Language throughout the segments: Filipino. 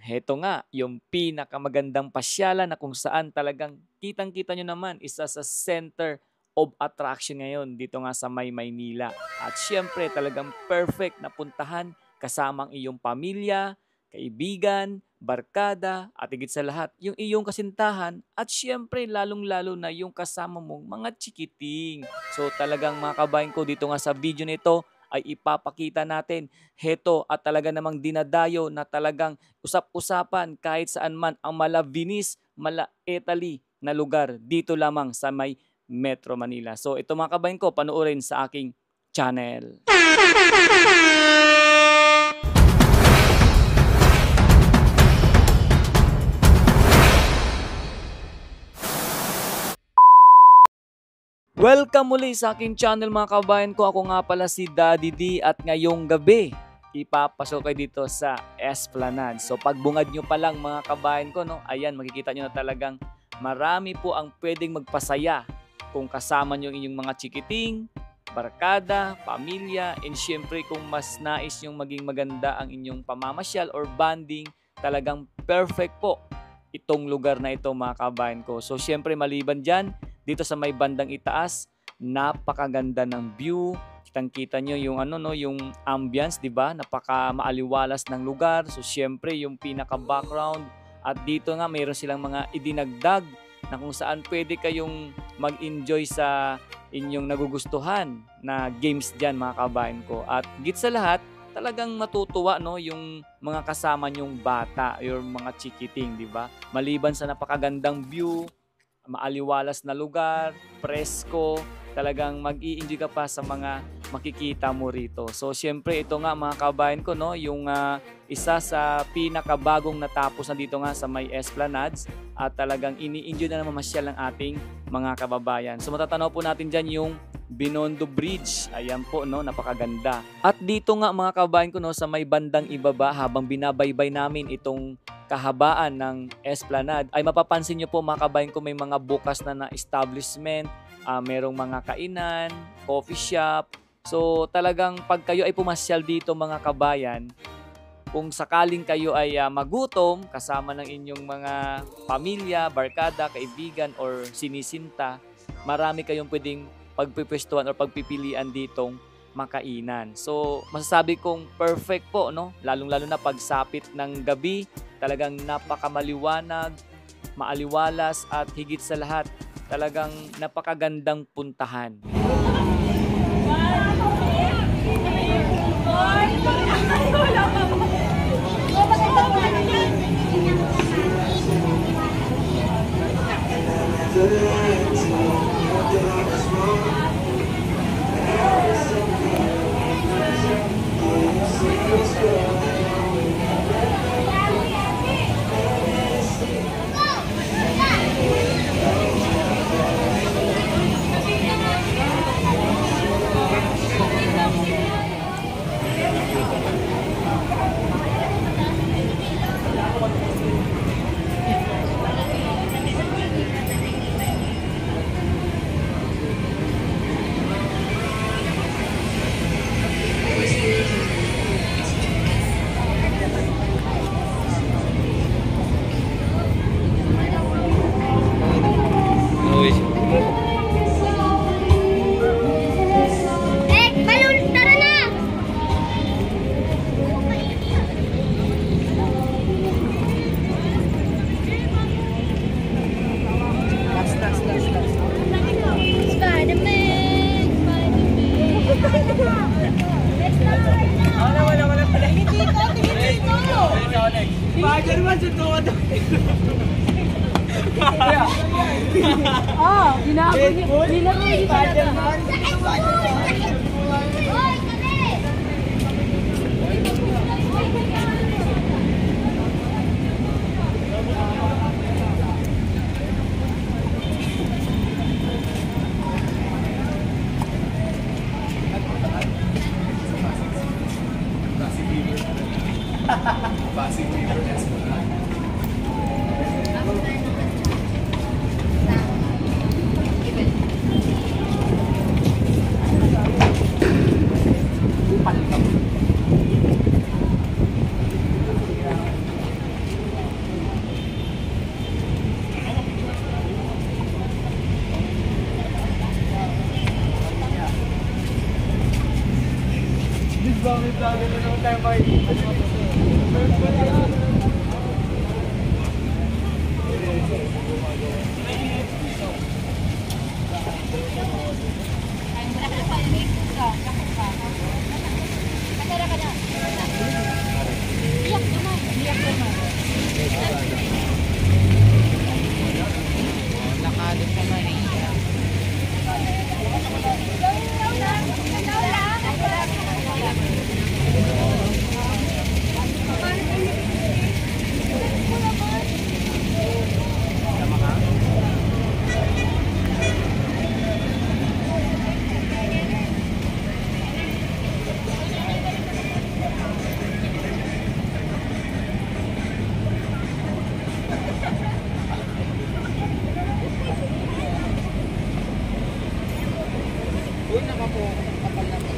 Heto nga, yung pinakamagandang pasyalan na kung saan talagang kitang-kita nyo naman, isa sa center of attraction ngayon dito nga sa Maynila. At syempre talagang perfect na puntahan kasama ang iyong pamilya, kaibigan, barkada, at higit sa lahat, yung iyong kasintahan at syempre lalong-lalo na yung kasama mong mga chikiting. So talagang mga kabayan ko dito nga sa video nito ay ipapakita natin heto at talaga namang dinadayo na talagang usap-usapan kahit saan man ang mala Venice, mala Italy na lugar dito lamang sa may Metro Manila. So ito mga kabayan ko, panoorin sa aking channel. Welcome muli sa aking channel mga kabayan ko. Ako nga pala si Daddy D at ngayong gabi ipapasok kayo dito sa Esplanade. So pagbungad nyo pa lang mga kabayan ko, no, ayan makikita nyo na talagang marami po ang pwedeng magpasaya kung kasama nyo inyong mga chikiting, barkada, pamilya, and syempre kung mas nais nyong maging maganda ang inyong pamamasyal or bonding, talagang perfect po itong lugar na ito mga kabayan ko. So syempre maliban dyan, dito sa may bandang itaas, napakaganda ng view. Kitang-kita nyo yung yung ambience, 'di ba? Napaka maaliwalas ng lugar. So syempre yung pinaka-background at dito nga mayroon silang mga idinagdag na kung saan pwede kayong mag-enjoy sa inyong nagugustuhan na games diyan mga kabayan ko. At git sa lahat, talagang matutuwa no yung mga kasama nyong bata, yung mga chikiting, 'di ba? Maliban sa napakagandang view, maaliwalas na lugar, presko, talagang mag-i-enjoy ka pa sa mga makikita mo rito. So syempre ito nga mga kabayan ko, no, yung isa sa pinakabagong natapos na dito nga sa may Esplanades at talagang ini-enjoy na naman masyal ng ating mga kababayan. So matatanaw po natin dyan yung Binondo Bridge. Ayan po, no, napakaganda. At dito nga mga kabayan ko, no, sa may bandang ibaba habang binabaybay namin itong kahabaan ng Esplanade ay mapapansin nyo po mga kabayan ko may mga bukas na establishment, merong mga kainan, coffee shop. So talagang pag kayo ay pumasyal dito mga kabayan, kung sakaling kayo ay magutom kasama ng inyong mga pamilya, barkada, kaibigan or sinisinta, marami kayong pwedeng pagpipwestuhan or pagpipilian ditong makainan. So masasabi kong perfect po, no? Lalong-lalo na pagsapit ng gabi, talagang napakamaliwanag, maaliwalas at higit sa lahat, talagang napakagandang puntahan. Spider-Man sa tuwa daw. Ginagawa niyo. Spider-Man. Pasig River Esplanade. Gagawin na naman tayo makikita. Nakadip sa Maria. Uy, nakapo. Kapal na ito.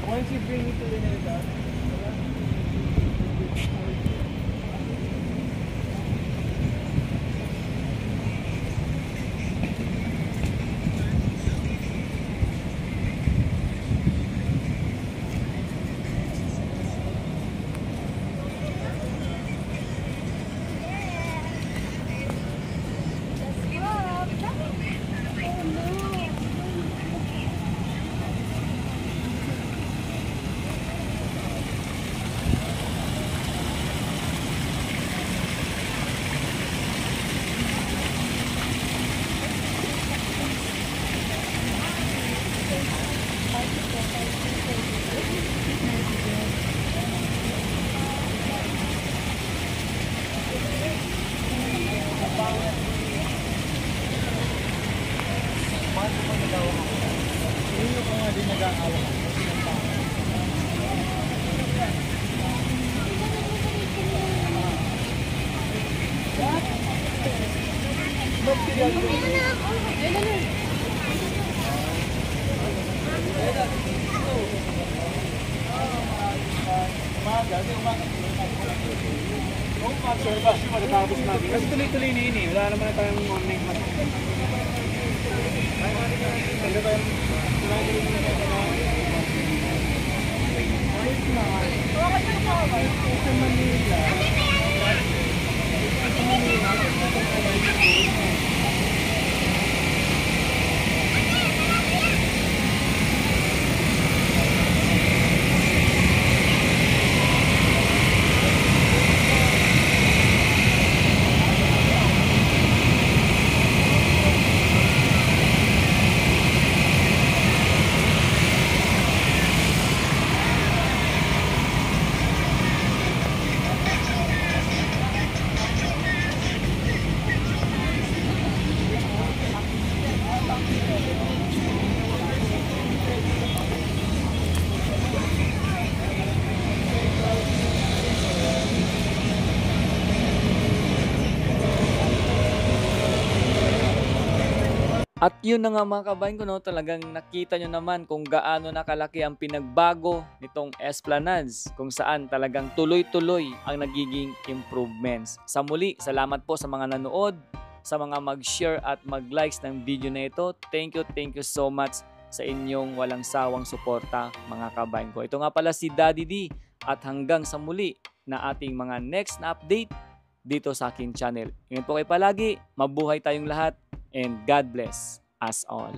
Once you bring it to the Nelda, hindi ko nga din nag-aawa kasi ng tao. Ba't kaya sure ba? Matatapos natin. Kasi tuloy-tuloy na yun eh. Wala naman na tayong morning mas. Ganda tayong tuloy-tuloy na ayos na. Sa Manila. Sa Manila. At yun na nga mga kabayan ko, no, talagang nakita nyo naman kung gaano nakalaki ang pinagbago nitong Esplanads, kung saan talagang tuloy-tuloy ang nagiging improvements. Sa muli, salamat po sa mga nanood, sa mga mag-share at mag-likes ng video na ito. Thank you so much sa inyong walang sawang suporta mga kabayan ko. Ito nga pala si Daddy D at hanggang sa muli na ating mga next na update dito sa aking channel. Ingat po kayo palagi, mabuhay tayong lahat, and God bless us all.